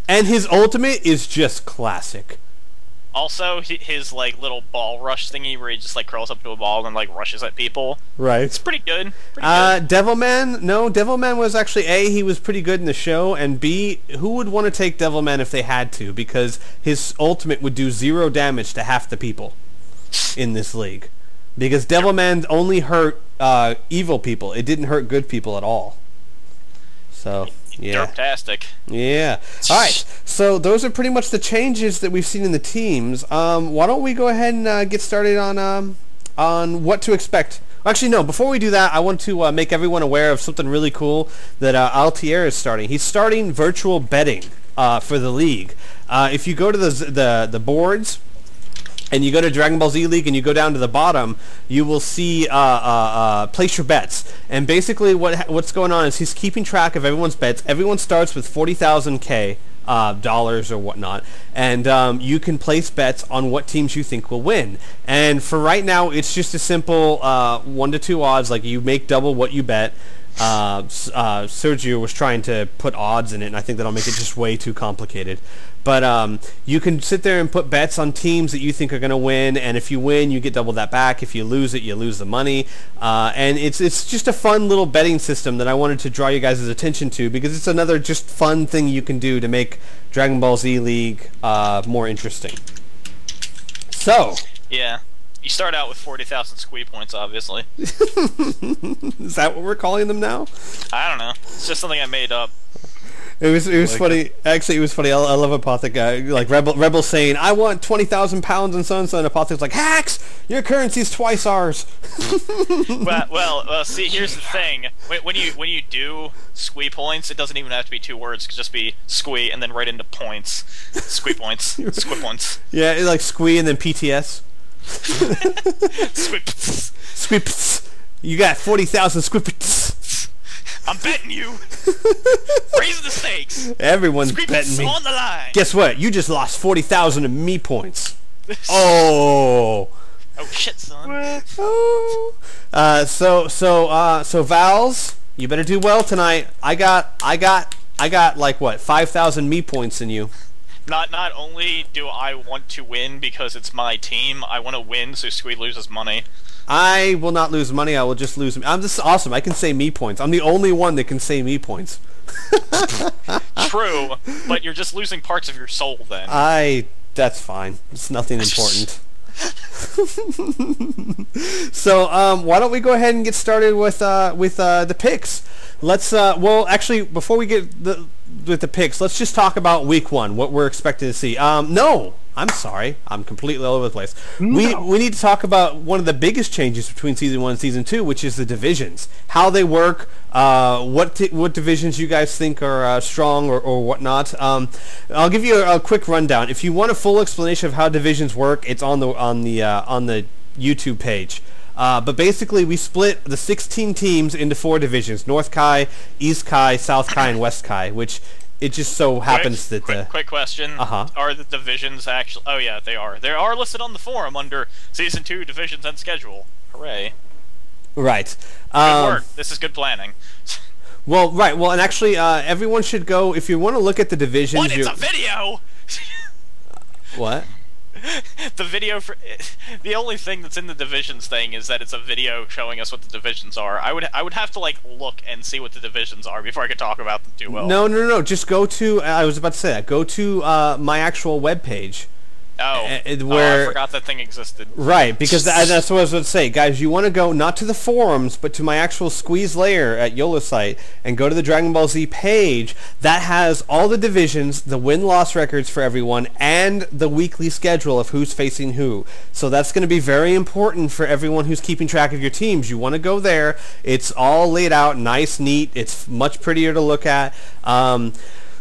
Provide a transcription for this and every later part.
And his ultimate is just classic. Also, his like little ball rush thingy where he just like curls up to a ball and like rushes at people. Right. It's pretty good. Devilman? No, Devilman was actually A, he was pretty good in the show, and B, who would want to take Devilman if they had to? Because his ultimate would do 0 damage to half the people in this league. Because Devilman only hurt evil people. It didn't hurt good people at all. So, yeah. Derptastic. Yeah. Alright, so those are pretty much the changes that we've seen in the teams. Why don't we go ahead and get started on what to expect. Actually, no, before we do that, I want to make everyone aware of something really cool that Altier is starting. He's starting virtual betting for the league. If you go to the boards, and you go to Dragon Ball Z League and you go down to the bottom, you will see place your bets. And basically what's going on is he's keeping track of everyone's bets. Everyone starts with 40,000 dollars or whatnot, and you can place bets on what teams you think will win. And for right now, it's just a simple 1 to 2 odds, like you make double what you bet. Sergio was trying to put odds in it, and I think that'll make it just way too complicated. But you can sit there and put bets on teams that you think are going to win, and if you win, you get double that back. If you lose it, you lose the money. And it's just a fun little betting system that I wanted to draw you guys' attention to, because it's another just fun thing you can do to make Dragon Ball Z League more interesting. So. Yeah. You start out with 40,000 squee points, obviously. Is that what we're calling them now? I don't know. It's just something I made up. It was funny. Actually, it was funny. I love Apothec. Like Rebel saying, "I want 20,000 pounds and so and so." And Apothec's like, "Hacks! Your currency's twice ours." well. See, here's the thing. When you do squee points, it doesn't even have to be 2 words. It could just be squee and then right into points. Squee points. Squee points. Yeah, like squee and then PTS. Squips. Squips. You got 40,000 squips. I'm betting you. Raise the stakes. Everyone's Squips betting me. On the line. Guess what? You just lost 40,000 of me points. Oh. Oh shit, son. Oh. So Vals, you better do well tonight. I got like what, 5,000 me points in you. Not only do I want to win because it's my team, I want to win so Squee loses money. I will not lose money. I will just lose. I'm just awesome. I can say me points. I'm the only one that can say me points. True, but you're just losing parts of your soul then. That's fine. It's nothing important. So why don't we go ahead and get started with the picks? Let's well, actually, before we get with the picks, let's just talk about week 1, what we're expecting to see. No, I'm sorry, I'm completely all over the place. No. We need to talk about one of the biggest changes between season 1 and season 2, which is the divisions, how they work, what divisions you guys think are strong or whatnot. I'll give you a quick rundown. If you want a full explanation of how divisions work, it's on the YouTube page. But basically, we split the 16 teams into 4 divisions: North Kai, East Kai, South Kai, and West Kai, which it just so happens that quick question. Are the divisions actually... Oh, yeah, they are. They are listed on the forum under Season 2 Divisions and Schedule. Hooray. Right. Good work. This is good planning. Well, right. Well, and actually, everyone should go... If you want to look at the divisions... What? It's a video! What? The video for the only thing that's in the divisions thing is that it's a video showing us what the divisions are. I would have to like look and see what the divisions are before I could talk about them too well. No. Just go to. I was about to say that. Go to my actual webpage. Where I forgot that thing existed. Right, because that's what I was going to say. Guys, you want to go not to the forums, but to my actual Squeeze Lair at YOLO site, and go to the Dragon Ball Z page. That has all the divisions, the win-loss records for everyone, and the weekly schedule of who's facing who. So that's going to be very important for everyone who's keeping track of your teams. You want to go there. It's all laid out, nice, neat. It's much prettier to look at.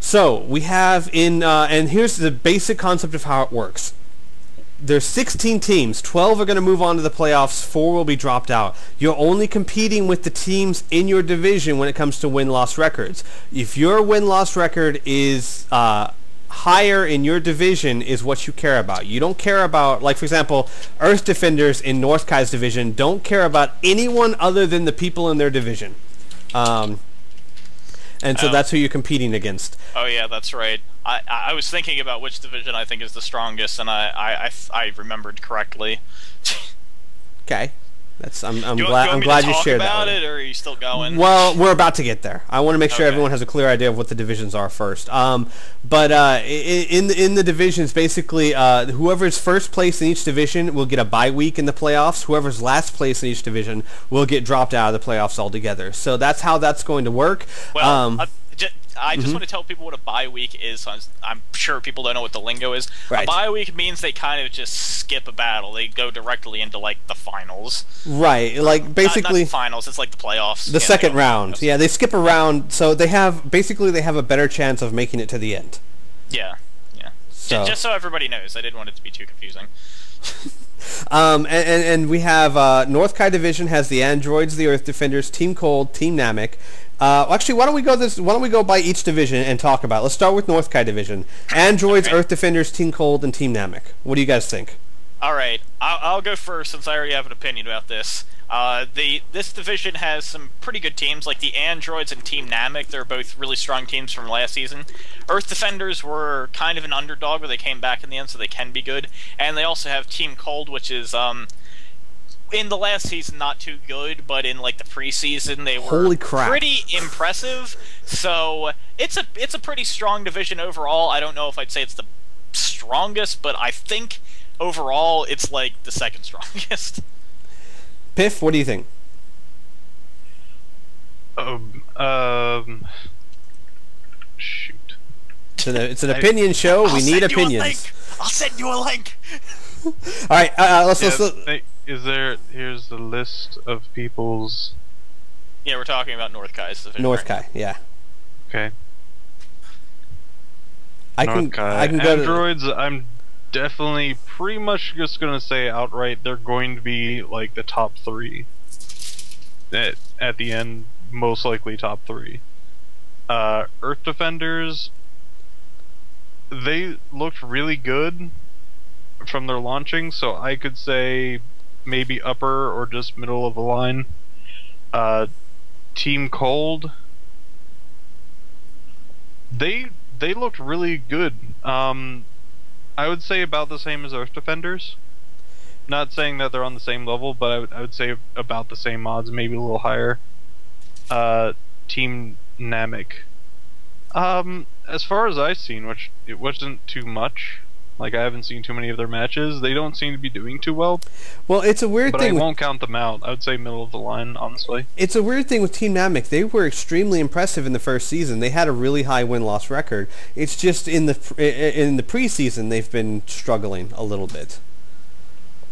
So we have and here's the basic concept of how it works. There's 16 teams. 12 are going to move on to the playoffs. 4 will be dropped out. You're only competing with the teams in your division when it comes to win-loss records. If your win-loss record is higher in your division is what you care about. You don't care about, like, for example, Earth Defenders in North Kai's division don't care about anyone other than the people in their division. and so that's who you're competing against. Oh yeah, that's right. I was thinking about which division I think is the strongest, and I remembered correctly. Okay. I'm Do glad you you shared that. about it, or are you still going? Well, we're about to get there. I want to make sure everyone has a clear idea of what the divisions are first. But in the divisions, basically, whoever's first place in each division will get a bye week in the playoffs. Whoever's last place in each division will get dropped out of the playoffs altogether. So that's how that's going to work. Well, I just want to tell people what a bye week is. I'm sure people don't know what the lingo is. Right. A bye week means they kind of just skip a battle. They go directly into like the finals. Right, like basically not the finals. It's like the playoffs. The second round. Yeah, they skip a round, so they have a better chance of making it to the end. Yeah. So. Just so everybody knows, I didn't want it to be too confusing. And we have North Kai Division has the Androids, the Earth Defenders, Team Cold, Team Namek. Actually, why don't we go by each division and talk about it? Let's start with North Kai Division. Androids, Earth Defenders, Team Cold, and Team Namek. What do you guys think? All right, I'll go first since I already have an opinion about this. This division has some pretty good teams, like the Androids and Team Namek. They're both really strong teams from last season. Earth Defenders were kind of an underdog, but they came back in the end, so they can be good. And they also have Team Cold, which is in the last season not too good, but in like the preseason they were pretty impressive. So it's a pretty strong division overall. I don't know if I'd say it's the strongest, but I think overall it's like the second strongest. Piff, what do you think? Shoot. It's an opinion show. We need opinions. I'll send you a link. All right, let's. Here's the list of people's. Yeah, we're talking about North Kai's division. North Kai, yeah. Okay. I can go Androids. I'm definitely pretty much just gonna say outright they're going to be like the top 3 at the end, most likely top 3. Earth Defenders, they looked really good from their launching, so I could say maybe upper or just middle of the line. Team Cold, they looked really good. I would say about the same as Earth Defenders. Not saying that they're on the same level, but I would say about the same odds, maybe a little higher. Team Namek. As far as I've seen, which it wasn't too much, like I haven't seen too many of their matches, they don't seem to be doing too well. Well, it's a weird thing. But I won't count them out. I would say middle of the line, honestly. It's a weird thing with Team Namek. They were extremely impressive in the first season. They had a really high win-loss record. It's just in the preseason they've been struggling a little bit.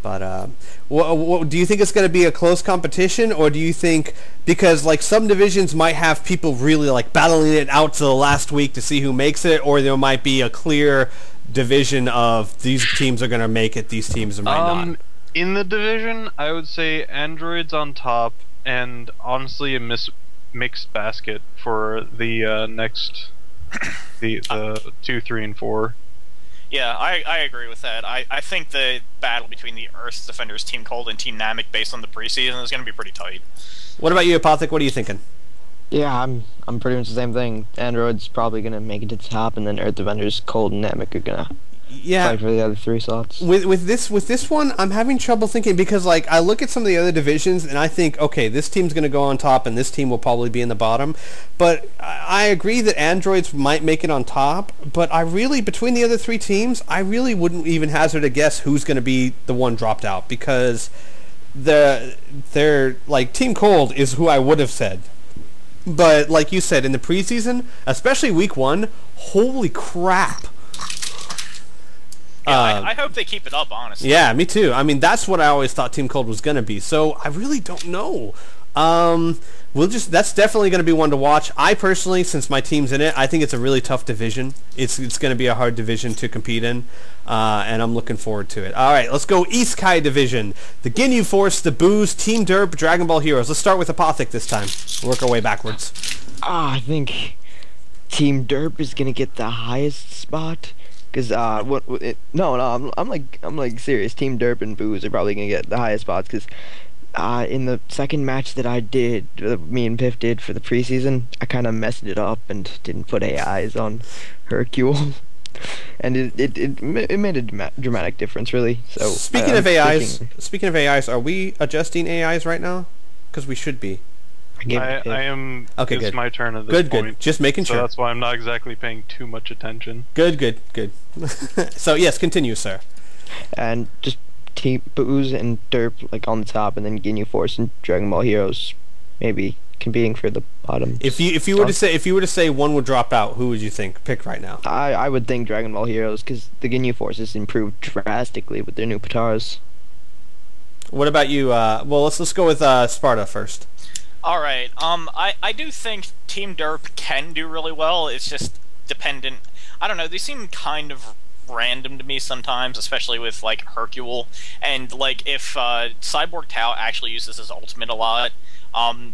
But what do you think it's going to be a close competition, or do you think because like some divisions might have people really like battling it out to the last week to see who makes it, or there might be a clear division of these teams are going to make it, these teams might not? In the division, I would say Androids on top, and honestly a mixed basket for the next the 2, 3, and 4. Yeah, I agree with that. I think the battle between the Earth Defenders, Team Cold, and Team Namek based on the preseason is going to be pretty tight. What about you, Apothic? What are you thinking? Yeah, I'm pretty much the same thing. Android's probably gonna make it to the top, and then Earth Defenders, Cold, and Namek are gonna fight for the other 3 slots. With this one, I'm having trouble thinking because like I look at some of the other divisions and I think, okay, this team's gonna go on top, and this team will probably be in the bottom. But I agree that Androids might make it on top. But I really, between the other 3 teams, I really wouldn't even hazard a guess who's gonna be the one dropped out, because they're like Team Cold is who I would have said. But like you said, in the preseason, especially week 1, holy crap. Yeah, I hope they keep it up, honestly. Yeah, me too. I mean, that's what I always thought Team Cold was going to be. So I really don't know. That's definitely going to be one to watch. I personally, since my team's in it, I think it's a really tough division. It's going to be a hard division to compete in, and I'm looking forward to it. All right, let's go East Kai Division. The Ginyu Force, the Booze, Team Derp, Dragon Ball Heroes. Let's start with Apothic this time. Work our way backwards. I think Team Derp is going to get the highest spot. Cause I'm like serious. Team Derp and Booze are probably gonna get the highest spots. Cause In the second match that I did, me and Piff did for the preseason, I kind of messed it up and didn't put AIs on Hercule. And it made a dramatic difference, really. So speaking of AIs, are we adjusting AIs right now? Because we should be. I am. Okay, it's good. my turn at this point. Good. Just making sure. So that's why I'm not exactly paying too much attention. Good. So yes, continue, sir. And just Team Booze and Derp like on the top, and then Ginyu Force and Dragon Ball Heroes maybe competing for the bottom. If you were to say one would drop out, who would you think pick right now? I would think Dragon Ball Heroes, because the Ginyu Force has improved drastically with their new Pataras. What about you? Well, let's go with Sparta first. All right. I do think Team Derp can do really well. It's just dependent. I don't know. They seem kind of random to me sometimes, especially with like Hercule, and like if Cyborg Tao actually uses his ultimate a lot,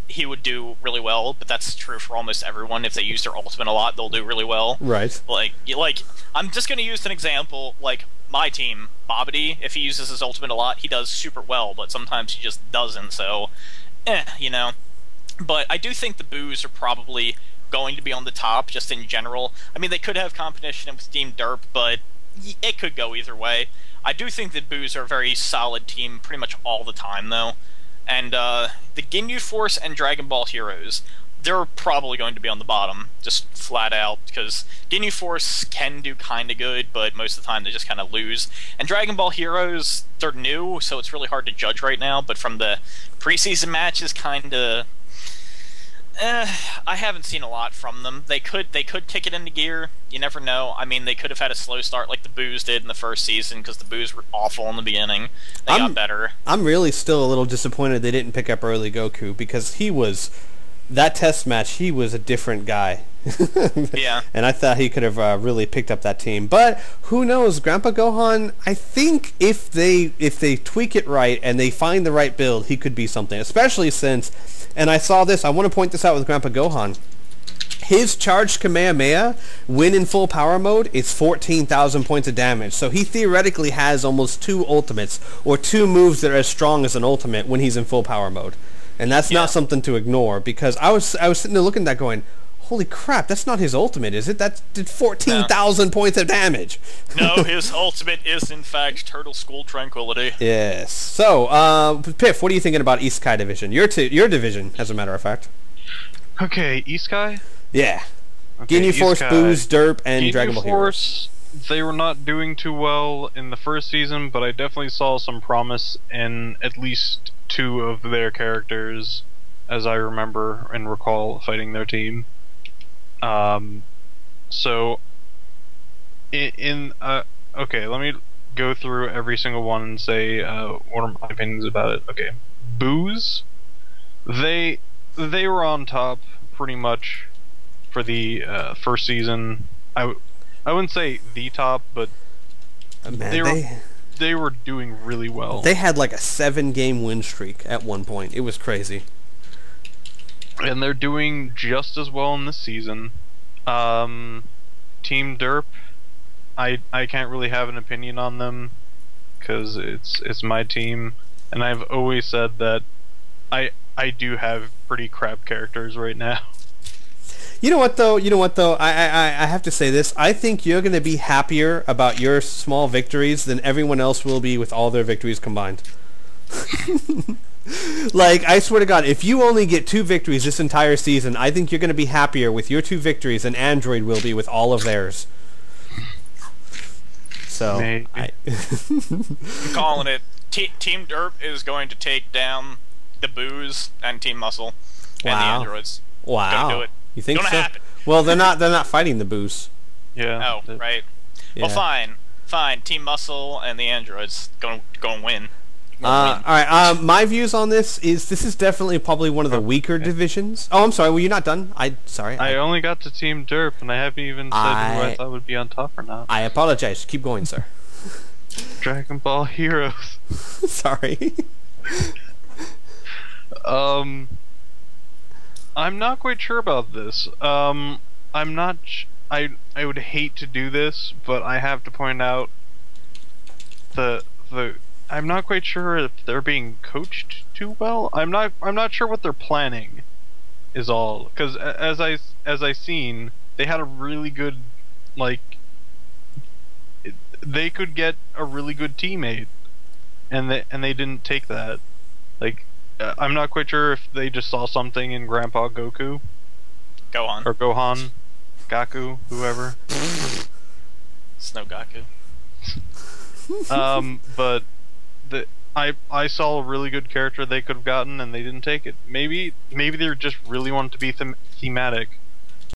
he would do really well. But that's true for almost everyone. If they use their ultimate a lot, they'll do really well. Right. Like I'm just gonna use an example. Like my team, Bobbity, if he uses his ultimate a lot, he does super well. But sometimes he just doesn't. So, you know. But I do think the Boos are probably going to be on the top, just in general. I mean, they could have competition with Team Derp, but it could go either way. I do think the Boos are a very solid team pretty much all the time, though. And the Ginyu Force and Dragon Ball Heroes, they're probably going to be on the bottom, just flat out, because Ginyu Force can do kind of good, but most of the time they just kind of lose. And Dragon Ball Heroes, they're new, so it's really hard to judge right now, but from the preseason matches, kind of... I haven't seen a lot from them. They could kick it into gear. You never know. I mean, they could have had a slow start like the Boos did in the first season, because the Boos were awful in the beginning. They got better. I'm really still a little disappointed they didn't pick up early Goku, because that test match, he was a different guy. Yeah. And I thought he could have really picked up that team. But who knows? Grandpa Gohan, I think if they tweak it right and they find the right build, he could be something. Especially since, and I saw this, I want to point this out with Grandpa Gohan. His charged Kamehameha, when in full power mode, is 14,000 points of damage. So he theoretically has almost 2 ultimates, or 2 moves that are as strong as an ultimate when he's in full power mode. And that's not something to ignore, because I was sitting there looking at that going, holy crap, that's not his ultimate, is it? That did 14,000 points of damage. No, his ultimate is, in fact, Turtle School Tranquility. Yes. So, Piff, what are you thinking about East Kai Division? Your division, as a matter of fact. Okay, East Kai? Yeah. Okay, Ginyu Force, Boos, Derp, and Ginyu Dragon Ball Force, Heroes. They were not doing too well in the first season, but I definitely saw some promise in at least 2 of their characters, as I remember and recall fighting their team. So, okay, let me go through every single one and say what are my opinions about it. Okay, Boos, they were on top pretty much for the first season. I wouldn't say the top, but they were doing really well. They had like a 7-game win streak at one point. It was crazy. And they're doing just as well in this season. Team Derp, I can't really have an opinion on them, because it's my team, and I've always said that I do have pretty crap characters right now. You know what though? I have to say this. I think you're going to be happier about your small victories than everyone else will be with all their victories combined. Like, I swear to God, if you only get 2 victories this entire season, I think you're going to be happier with your 2 victories than Android will be with all of theirs. So, I'm calling it. Team Derp is going to take down the Boos and Team Muscle and the Androids. Wow. Gonna do it. You think Gonna so? happen. Well, they're not fighting the Boos. Yeah. Oh, right. Yeah. Well, fine. Team Muscle and the Androids going to win. All right. My views on this is definitely probably one of the weaker divisions. Oh, I'm sorry. Were you not done? I only got to Team Derp, and I haven't even said who I thought would be on top or not. I apologize. Keep going, sir. Dragon Ball Heroes. Sorry. I'm not quite sure about this. I'm not. I would hate to do this, but I have to point out I'm not quite sure if they're being coached too well. I'm not sure what they're planning. Is all because as I seen, they had a really good like. They could get a really good teammate, and they didn't take that. Like, I'm not quite sure if they just saw something in Grandpa Goku, or Gohan, Gaku, whoever. Snow Gaku. But I saw a really good character they could have gotten, and they didn't take it. Maybe they just really wanted to be thematic,